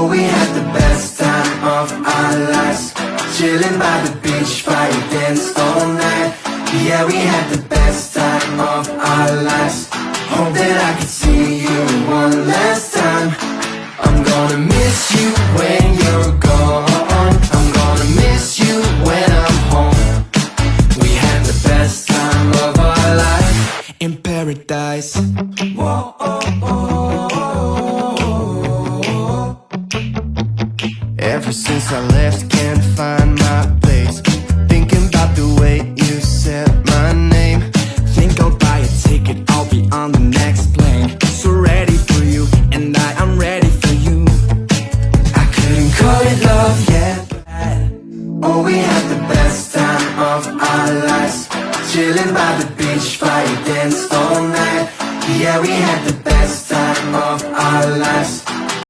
Oh, we had the best time of our lives, chilling by the beach, fire danced all night. Yeah, we had the best time of our lives. Hope that I could see you one last time. I'm gonna miss you when you're gone. I'm gonna miss you when I'm home. We had the best time of our life in paradise. Whoa, oh, oh, oh. Ever since I left, can't find my place. Thinking about the way you said my name. Think I'll buy a ticket, I'll be on the next plane. So ready for you, and I'm ready for you. I couldn't call it love yet. Oh, we had the best time of our lives, chilling by the beach, fire danced all night. Yeah, we had the best time of our lives.